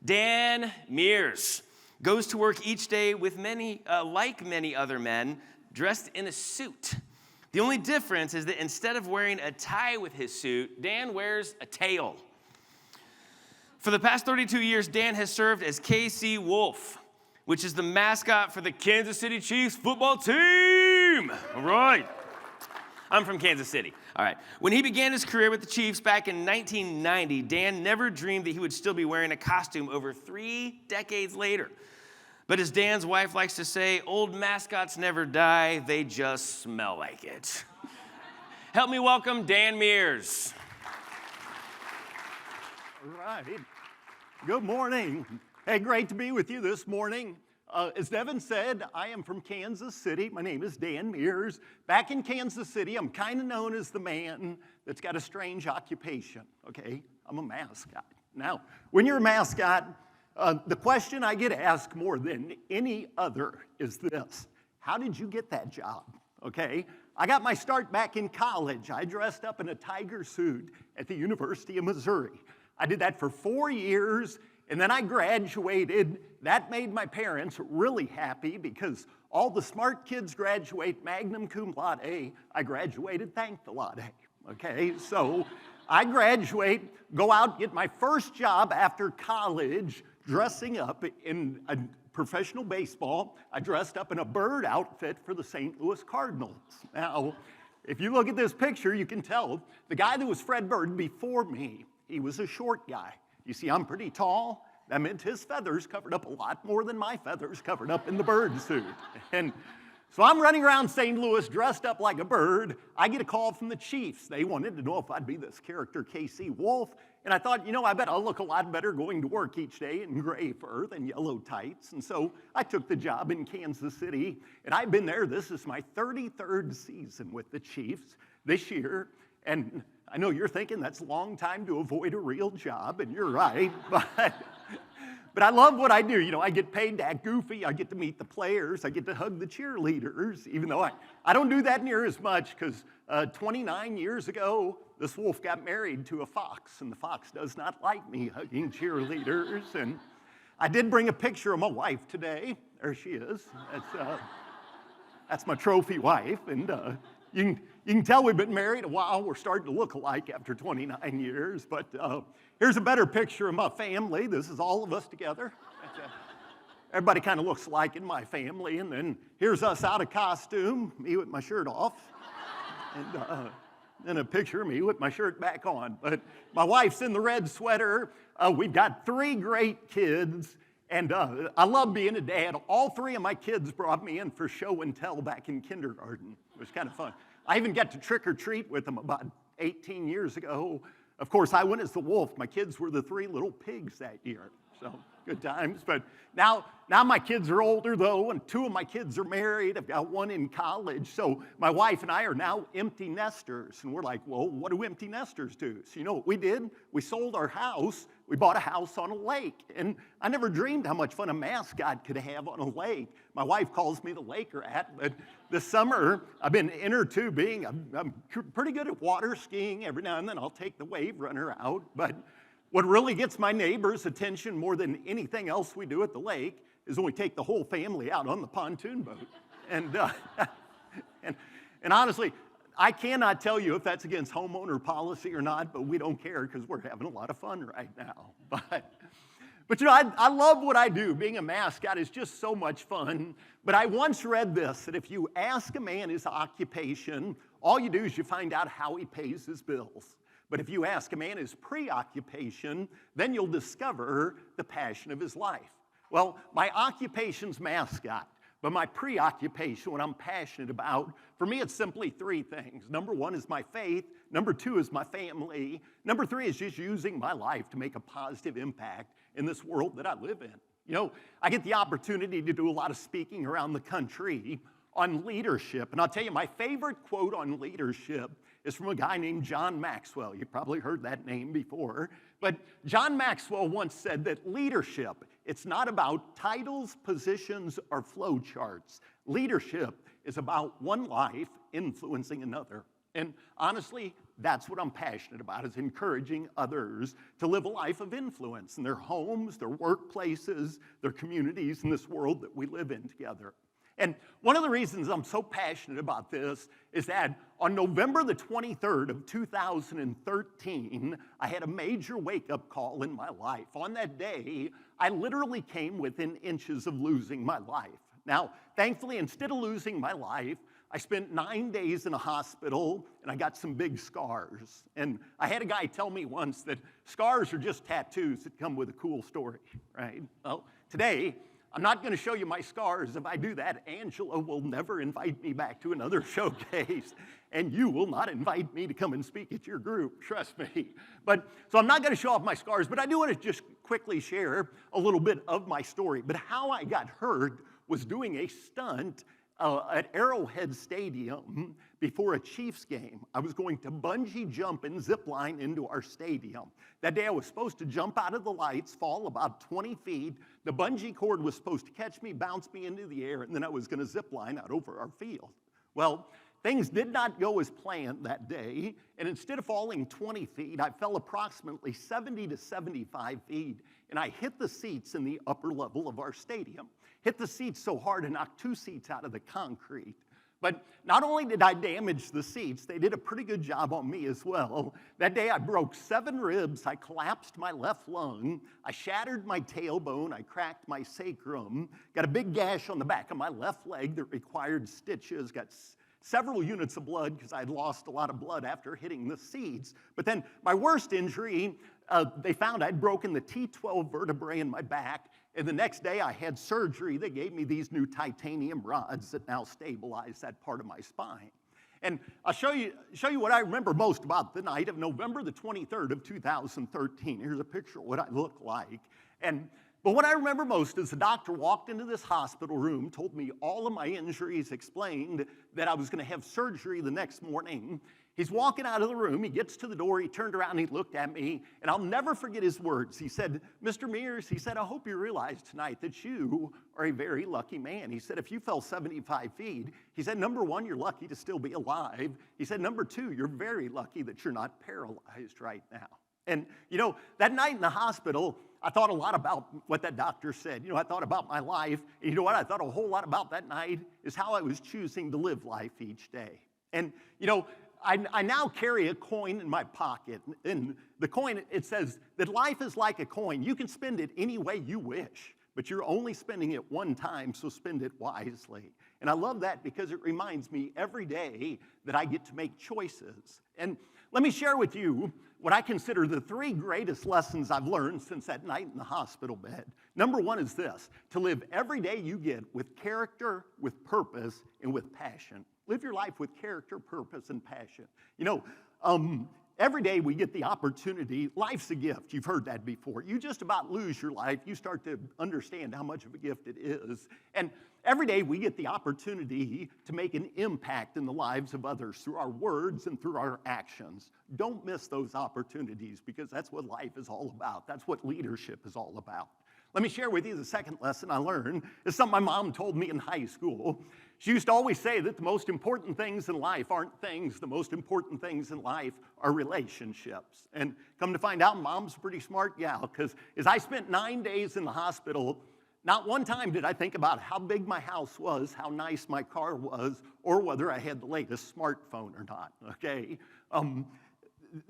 Dan Meers goes to work each day with like many other men, dressed in a suit. The only difference is that instead of wearing a tie with his suit, Dan wears a tail. For the past 32 years, Dan has served as KC Wolf, which is the mascot for the Kansas City Chiefs football team. All right. I'm from Kansas City. All right. When he began his career with the Chiefs back in 1990, Dan never dreamed that he would still be wearing a costume over 3 decades later. But as Dan's wife likes to say, old mascots never die, they just smell like it. Help me welcome Dan Meers. All right. Good morning. Hey, great to be with you this morning. As Devin said, I am from Kansas City. My name is Dan Meers. Back in Kansas City, I'm kind of known as the man that's got a strange occupation, okay? I'm a mascot. Now, when you're a mascot, the question I get asked more than any other is this: how did you get that job, okay? I got my start back in college. I dressed up in a tiger suit at the University of Missouri. I did that for 4 years, and then I graduated. That made my parents really happy because all the smart kids graduate magna cum laude. I graduated thank the laude, okay? So I graduate, go out, get my first job after college, dressing up in a professional baseball. I dressed up in a bird outfit for the St. Louis Cardinals. Now, if you look at this picture, you can tell the guy that was Fred Bird before me, he was a short guy. You see, I'm pretty tall. That meant his feathers covered up a lot more than my feathers covered up in the bird suit. And so I'm running around St. Louis dressed up like a bird. I get a call from the Chiefs. They wanted to know if I'd be this character, KC Wolf. And I thought, I bet I'll look a lot better going to work each day in gray fur than yellow tights. And so I took the job in Kansas City. And I've been there. This is my 33rd season with the Chiefs this year. And I know you're thinking that's a long time to avoid a real job, and you're right, but I love what I do. I get paid to act goofy. I get to meet the players. I get to hug the cheerleaders, even though I don't do that near as much because 29 years ago, this wolf got married to a fox, and the fox does not like me hugging cheerleaders. And I did bring a picture of my wife today. There she is. That's my trophy wife, and you can tell we've been married a while. We're starting to look alike after 29 years. But here's a better picture of my family. This is all of us together. Everybody kind of looks alike in my family. And then here's us out of costume, me with my shirt off. And then a picture of me with my shirt back on. But my wife's in the red sweater. We've got 3 great kids. And I love being a dad. All 3 of my kids brought me in for show and tell back in kindergarten. It was kind of fun. I even got to trick or treat with them about 18 years ago. Of course, I went as the wolf. My kids were the 3 little pigs that year. So good times. But now my kids are older, though, and 2 of my kids are married. I've got 1 in college. So my wife and I are now empty nesters. And we're like, well, what do empty nesters do? So you know what we did? We sold our house. We bought a house on a lake. And I never dreamed how much fun a mascot could have on a lake. My wife calls me the lake rat. But this summer, I've been inner tubing. I'm pretty good at water skiing. Every now and then I'll take the wave runner out. But what really gets my neighbors' attention more than anything else we do at the lake is when we take the whole family out on the pontoon boat. And honestly, I cannot tell you if that's against homeowner policy or not, but we don't care because we're having a lot of fun right now. But I love what I do. Being a mascot is just so much fun. But I once read this, that if you ask a man his occupation, all you do is you find out how he pays his bills. But if you ask a man his preoccupation, then you'll discover the passion of his life. Well, my occupation's mascot, but my preoccupation, what I'm passionate about, for me it's simply 3 things. Number 1 is my faith. Number 2 is my family. Number 3 is just using my life to make a positive impact in this world that I live in. I get the opportunity to do a lot of speaking around the country on leadership. And I'll tell you, my favorite quote on leadership is from a guy named John Maxwell. You've probably heard that name before. But John Maxwell once said that leadership, it's not about titles, positions, or flow charts. Leadership is about one life influencing another. And honestly, That's what I'm passionate about, is encouraging others to live a life of influence in their homes, their workplaces, their communities, in this world that we live in together. And one of the reasons I'm so passionate about this is that on November the 23rd of 2013, I had a major wake-up call in my life. On that day, I literally came within inches of losing my life. Now, thankfully, instead of losing my life, I spent 9 days in a hospital, and I got some big scars. And I had a guy tell me once that scars are just tattoos that come with a cool story, right? Well, today, I'm not going to show you my scars. If I do that, Angela will never invite me back to another showcase, and you will not invite me to come and speak at your group, trust me. So I'm not going to show off my scars, but I do want to just quickly share a little bit of my story. But how I got hurt was doing a stunt at Arrowhead Stadium before a Chiefs game. I was going to bungee jump and zip line into our stadium. That day I was supposed to jump out of the lights, fall about 20 feet. The bungee cord was supposed to catch me, bounce me into the air, and then I was going to zip line out over our field. Well, things did not go as planned that day, and instead of falling 20 feet, I fell approximately 70 to 75 feet, and I hit the seats in the upper level of our stadium. Hit the seats so hard I knocked 2 seats out of the concrete. But not only did I damage the seats, they did a pretty good job on me as well. That day I broke 7 ribs, I collapsed my left lung, I shattered my tailbone, I cracked my sacrum, got a big gash on the back of my left leg that required stitches, got several units of blood because I'd lost a lot of blood after hitting the seats. But then my worst injury, they found I'd broken the T12 vertebrae in my back, and the next day I had surgery. They gave me these new titanium rods that now stabilize that part of my spine. And I'll show you what I remember most about the night of November the 23rd of 2013. Here's a picture of what I look like. But what I remember most is the doctor walked into this hospital room, told me all of my injuries, explained that I was going to have surgery the next morning. He's walking out of the room, he gets to the door, he turned around and he looked at me, and I'll never forget his words. He said, "Mr. Meers," he said, "I hope you realize tonight that you are a very lucky man." He said, "If you fell 75 feet," he said, "number one, you're lucky to still be alive." He said, "Number two, you're very lucky that you're not paralyzed right now." And, that night in the hospital, I thought a lot about what that doctor said. I thought about my life. And you know what I thought a whole lot about that night is how I was choosing to live life each day. And, I now carry a coin in my pocket. And the coin, it says that life is like a coin. You can spend it any way you wish, but you're only spending it one time, so spend it wisely. And I love that because it reminds me every day that I get to make choices. And let me share with you what I consider the 3 greatest lessons I've learned since that night in the hospital bed. Number 1 is this: to live every day you get with character, with purpose, and with passion. Live your life with character, purpose, and passion. Every day we get the opportunity. Life's a gift. You've heard that before. You just about lose your life. You start to understand how much of a gift it is. And every day we get the opportunity to make an impact in the lives of others through our words and through our actions. Don't miss those opportunities, because that's what life is all about. That's what leadership is all about. Let me share with you the second lesson I learned. It's something my mom told me in high school. She used to always say that the most important things in life aren't things. The most important things in life are relationships. And come to find out, Mom's a pretty smart gal, because as I spent 9 days in the hospital, not one time did I think about how big my house was, how nice my car was, or whether I had the latest smartphone or not, okay?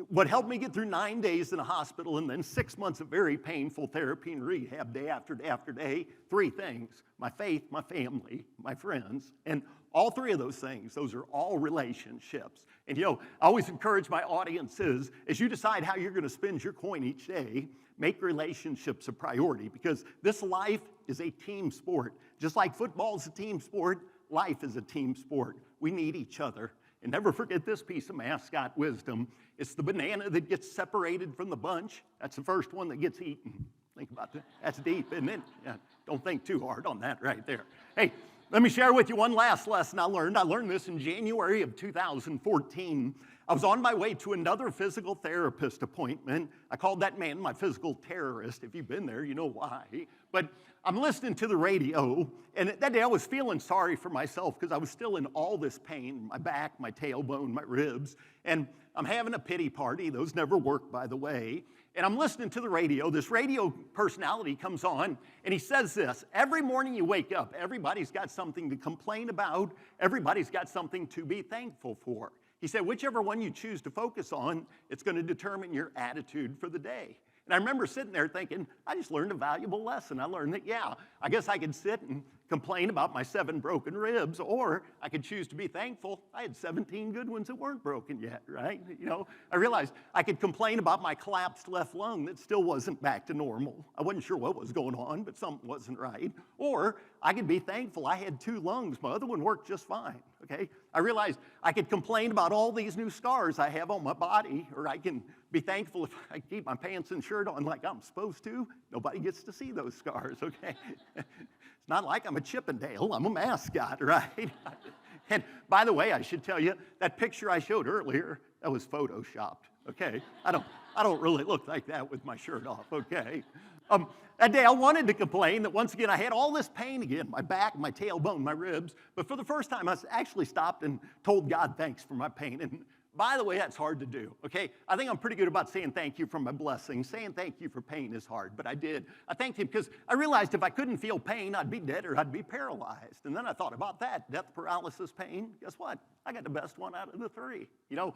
What helped me get through 9 days in a hospital and then 6 months of very painful therapy and rehab day after day after day, 3 things: my faith, my family, my friends. And all 3 of those things, those are all relationships. And I always encourage my audiences, as you decide how you're going to spend your coin each day, make relationships a priority, because this life is a team sport. Just like football is a team sport, life is a team sport. We need each other. And never forget this piece of mascot wisdom. It's the banana that gets separated from the bunch. That's the first one that gets eaten. Think about that. That's deep, isn't it? Yeah, don't think too hard on that right there. Hey, let me share with you one last lesson I learned. I learned this in January of 2014. I was on my way to another physical therapist appointment. I called that man my physical terrorist. If you've been there, you know why. But I'm listening to the radio, and that day I was feeling sorry for myself because I was still in all this pain: my back, my tailbone, my ribs. And I'm having a pity party. Those never work, by the way. And I'm listening to the radio. This radio personality comes on, and he says this: every morning you wake up, everybody's got something to complain about. Everybody's got something to be thankful for. He said, whichever one you choose to focus on, it's going to determine your attitude for the day. And I remember sitting there thinking, I just learned a valuable lesson. I learned that, yeah, I guess I could sit and complain about my 7 broken ribs, or I could choose to be thankful. I had 17 good ones that weren't broken yet, right? You know, I realized I could complain about my collapsed left lung that still wasn't back to normal. I wasn't sure what was going on, but something wasn't right. Or I could be thankful I had 2 lungs. My other one worked just fine, okay? I realized I could complain about all these new scars I have on my body, or I can be thankful if I keep my pants and shirt on like I'm supposed to. Nobody gets to see those scars, okay? It's not like I'm a Chippendale. I'm a mascot, right? And by the way, I should tell you, that picture I showed earlier, that was photoshopped, okay? I don't really look like that with my shirt off, okay? That day I wanted to complain that once again I had all this pain again, my back, my tailbone, my ribs. But for the first time, I actually stopped and told God thanks for my pain. And by the way, that's hard to do, okay? I think I'm pretty good about saying thank you for my blessings. Saying thank you for pain is hard, but I did. I thanked him because I realized if I couldn't feel pain, I'd be dead or I'd be paralyzed. And then I thought about that, death, paralysis, pain. Guess what? I got the best one out of the 3. You know,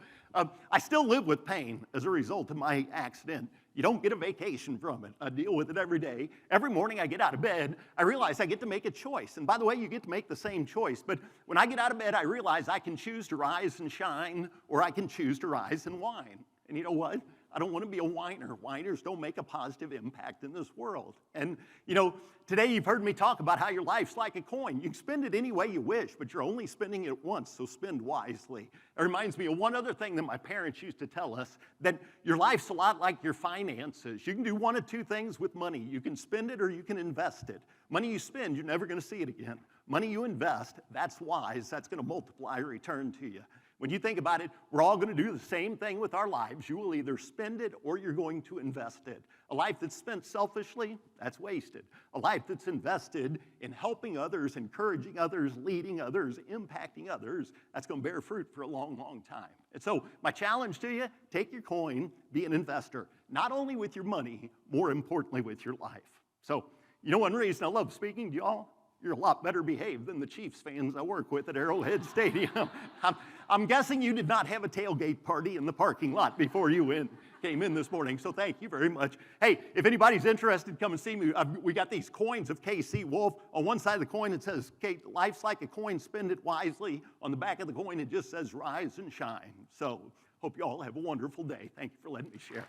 I still live with pain as a result of my accident. You don't get a vacation from it. I deal with it every day. Every morning I get out of bed, I realize I get to make a choice. And by the way, you get to make the same choice. But when I get out of bed, I realize I can choose to rise and shine, or I can choose to rise and whine. And you know what? I don't want to be a whiner. Whiners don't make a positive impact in this world. And, you know, today you've heard me talk about how your life's like a coin. You can spend it any way you wish, but you're only spending it once, so spend wisely. It reminds me of one other thing that my parents used to tell us, that your life's a lot like your finances. You can do one of 2 things with money. You can spend it or you can invest it. Money you spend, you're never going to see it again. Money you invest, that's wise. That's going to multiply or return to you. When you think about it, we're all going to do the same thing with our lives. You will either spend it or you're going to invest it. A life that's spent selfishly, that's wasted. A life that's invested in helping others, encouraging others, leading others, impacting others, that's going to bear fruit for a long, long time. And so my challenge to you, take your coin, be an investor, not only with your money, more importantly with your life. So, you know one reason I love speaking to y'all? You're a lot better behaved than the Chiefs fans I work with at Arrowhead Stadium. I'm guessing you did not have a tailgate party in the parking lot before you came in this morning, so thank you very much. Hey, if anybody's interested, come and see me. We got these coins of K.C. Wolf. On one side of the coin, it says, life's like a coin, spend it wisely. On the back of the coin, it just says, rise and shine. So hope you all have a wonderful day. Thank you for letting me share.